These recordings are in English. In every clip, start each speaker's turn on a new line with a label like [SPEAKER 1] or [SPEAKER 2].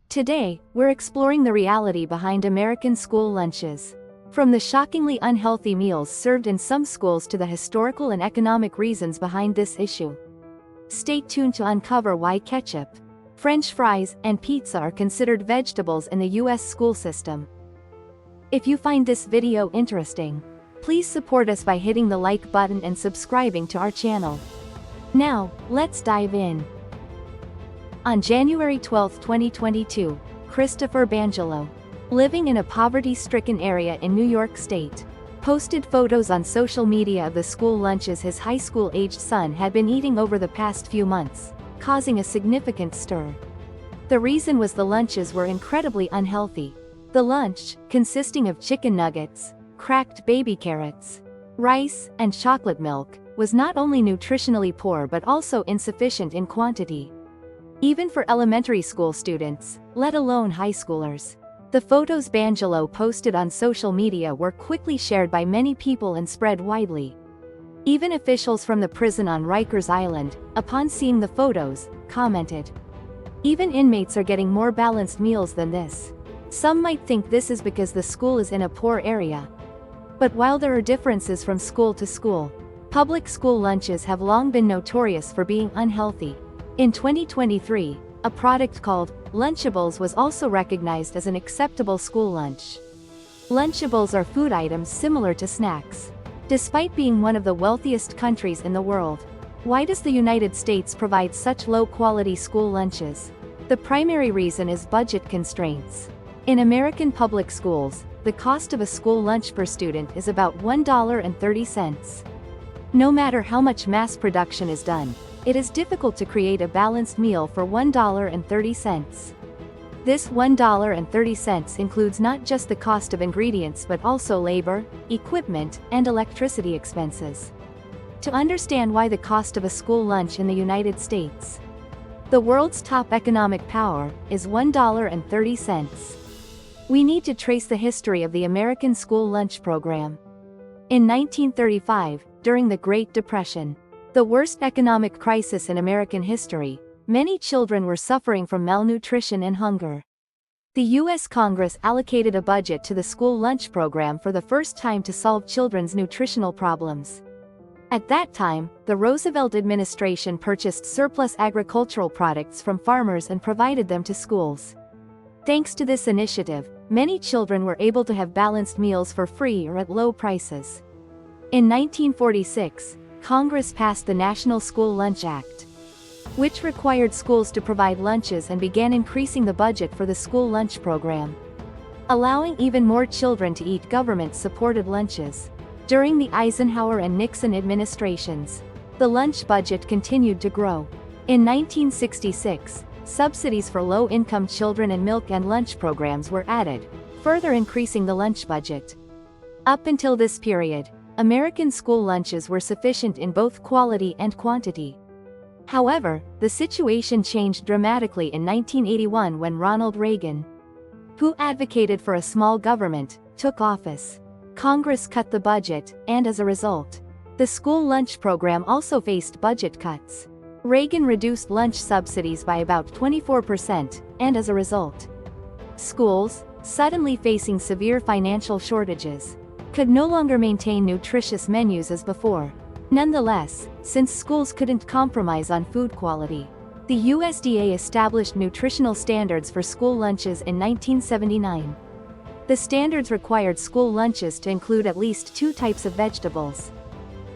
[SPEAKER 1] Today, we're exploring the reality behind American school lunches. From the shockingly unhealthy meals served in some schools to the historical and economic reasons behind this issue. Stay tuned to uncover why ketchup, French fries, and pizza are considered vegetables in the US school system. If you find this video interesting, please support us by hitting the like button and subscribing to our channel. Now, let's dive in. On January 12, 2022, Christopher Bangelo, living in a poverty-stricken area in New York State, posted photos on social media of the school lunches his high school-aged son had been eating over the past few months, causing a significant stir. The reason was the lunches were incredibly unhealthy. The lunch, consisting of chicken nuggets, cracked baby carrots, rice, and chocolate milk, was not only nutritionally poor but also insufficient in quantity. Even for elementary school students, let alone high schoolers. The photos Bangelo posted on social media were quickly shared by many people and spread widely. Even officials from the prison on Rikers Island, upon seeing the photos, commented, "Even inmates are getting more balanced meals than this." Some might think this is because the school is in a poor area. But while there are differences from school to school, public school lunches have long been notorious for being unhealthy. In 2023, a product called Lunchables was also recognized as an acceptable school lunch. Lunchables are food items similar to snacks. Despite being one of the wealthiest countries in the world, why does the United States provide such low-quality school lunches? The primary reason is budget constraints. In American public schools, the cost of a school lunch per student is about $1.30. No matter how much mass production is done, it is difficult to create a balanced meal for $1.30. This $1.30 includes not just the cost of ingredients but also labor, equipment, and electricity expenses. To understand why the cost of a school lunch in the United States, the world's top economic power, is $1.30, we need to trace the history of the American school lunch program. In 1935, during the Great Depression, the worst economic crisis in American history, many children were suffering from malnutrition and hunger. The U.S. Congress allocated a budget to the school lunch program for the first time to solve children's nutritional problems. At that time, the Roosevelt administration purchased surplus agricultural products from farmers and provided them to schools. Thanks to this initiative, many children were able to have balanced meals for free or at low prices. In 1946, Congress passed the National School Lunch Act, which required schools to provide lunches and began increasing the budget for the school lunch program, allowing even more children to eat government-supported lunches. During the Eisenhower and Nixon administrations, the lunch budget continued to grow. In 1966, subsidies for low-income children and milk and lunch programs were added, further increasing the lunch budget. Up until this period, American school lunches were sufficient in both quality and quantity. However, the situation changed dramatically in 1981 when Ronald Reagan, who advocated for a small government, took office. Congress cut the budget, and as a result, the school lunch program also faced budget cuts. Reagan reduced lunch subsidies by about 24%, and as a result, schools, suddenly facing severe financial shortages, could no longer maintain nutritious menus as before. Nonetheless, since schools couldn't compromise on food quality, the USDA established nutritional standards for school lunches in 1979. The standards required school lunches to include at least 2 types of vegetables.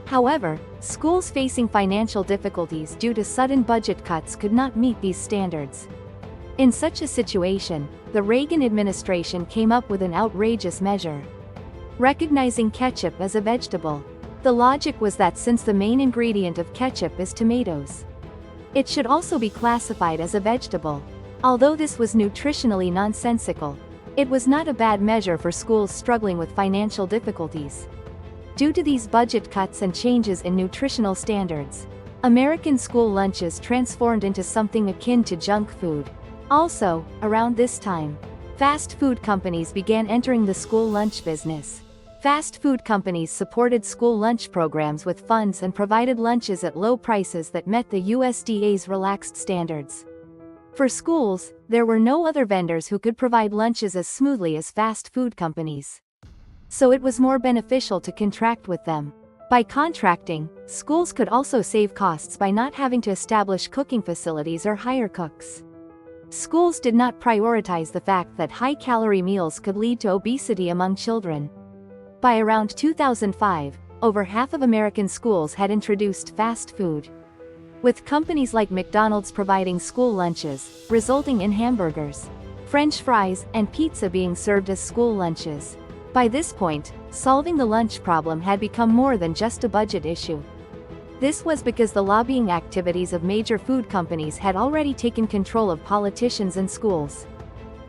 [SPEAKER 1] However, schools facing financial difficulties due to sudden budget cuts could not meet these standards. In such a situation, the Reagan administration came up with an outrageous measure, recognizing ketchup as a vegetable. The logic was that since the main ingredient of ketchup is tomatoes, it should also be classified as a vegetable. Although this was nutritionally nonsensical, it was not a bad measure for schools struggling with financial difficulties. Due to these budget cuts and changes in nutritional standards, American school lunches transformed into something akin to junk food. Also, around this time, fast food companies began entering the school lunch business. Fast food companies supported school lunch programs with funds and provided lunches at low prices that met the USDA's relaxed standards. For schools, there were no other vendors who could provide lunches as smoothly as fast food companies. So it was more beneficial to contract with them. By contracting, schools could also save costs by not having to establish cooking facilities or hire cooks. Schools did not prioritize the fact that high-calorie meals could lead to obesity among children. By around 2005, over half of American schools had introduced fast food, with companies like McDonald's providing school lunches, resulting in hamburgers, French fries, and pizza being served as school lunches. By this point, solving the lunch problem had become more than just a budget issue. This was because the lobbying activities of major food companies had already taken control of politicians and schools.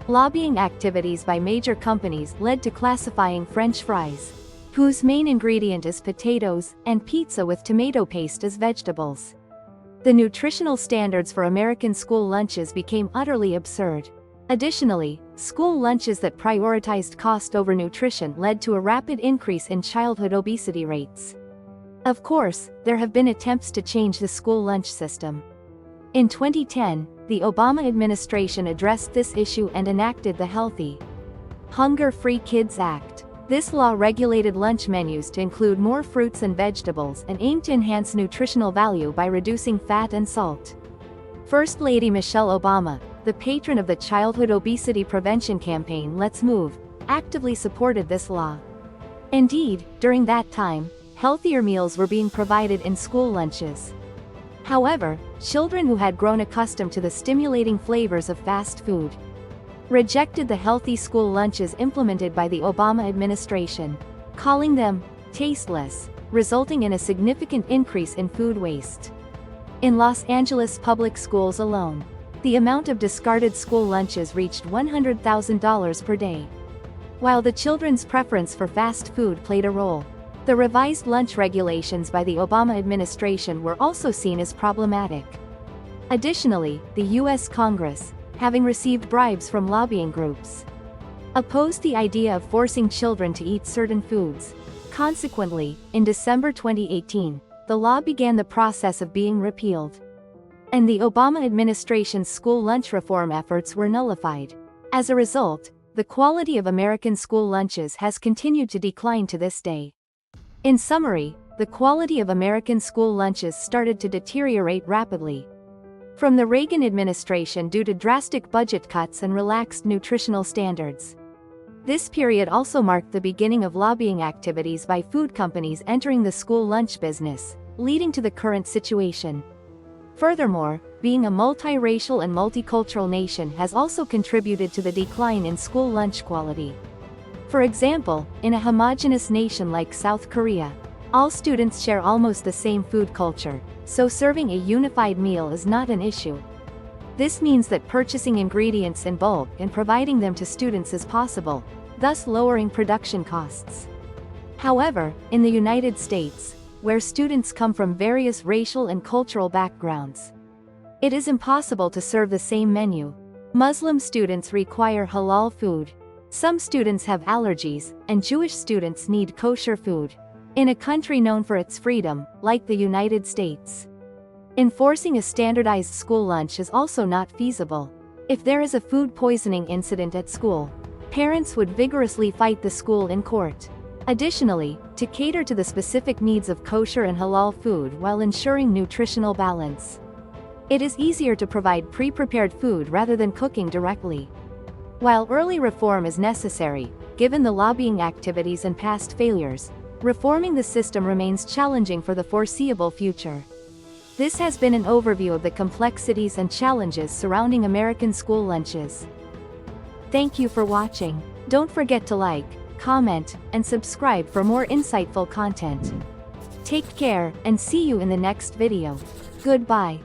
[SPEAKER 1] Lobbying activities by major companies led to classifying French fries, whose main ingredient is potatoes, and pizza with tomato paste as vegetables. The nutritional standards for American school lunches became utterly absurd. Additionally, school lunches that prioritized cost over nutrition led to a rapid increase in childhood obesity rates. Of course, there have been attempts to change the school lunch system. In 2010, the Obama administration addressed this issue and enacted the Healthy, Hunger-Free Kids Act. This law regulated lunch menus to include more fruits and vegetables and aimed to enhance nutritional value by reducing fat and salt. First Lady Michelle Obama, the patron of the childhood obesity prevention campaign Let's Move, actively supported this law. Indeed, during that time, healthier meals were being provided in school lunches. However, children who had grown accustomed to the stimulating flavors of fast food rejected the healthy school lunches implemented by the Obama administration, calling them tasteless, resulting in a significant increase in food waste. In Los Angeles public schools alone, the amount of discarded school lunches reached $100,000 per day. While the children's preference for fast food played a role, the revised lunch regulations by the Obama administration were also seen as problematic. Additionally, the U.S. Congress, having received bribes from lobbying groups, opposed the idea of forcing children to eat certain foods. Consequently, in December 2018, the law began the process of being repealed, and the Obama administration's school lunch reform efforts were nullified. As a result, the quality of American school lunches has continued to decline to this day. In summary, the quality of American school lunches started to deteriorate rapidly from the Reagan administration due to drastic budget cuts and relaxed nutritional standards. This period also marked the beginning of lobbying activities by food companies entering the school lunch business, leading to the current situation. Furthermore, being a multiracial and multicultural nation has also contributed to the decline in school lunch quality. For example, in a homogeneous nation like South Korea, all students share almost the same food culture, so serving a unified meal is not an issue. This means that purchasing ingredients in bulk and providing them to students is possible, thus lowering production costs. However, in the United States, where students come from various racial and cultural backgrounds, it is impossible to serve the same menu. Muslim students require halal food. Some students have allergies, and Jewish students need kosher food. In a country known for its freedom, like the United States, enforcing a standardized school lunch is also not feasible. If there is a food poisoning incident at school, parents would vigorously fight the school in court. Additionally, to cater to the specific needs of kosher and halal food while ensuring nutritional balance, it is easier to provide pre-prepared food rather than cooking directly. While early reform is necessary, given the lobbying activities and past failures, reforming the system remains challenging for the foreseeable future. This has been an overview of the complexities and challenges surrounding American school lunches. Thank you for watching. Don't forget to like, comment, and subscribe for more insightful content. Take care, and see you in the next video. Goodbye.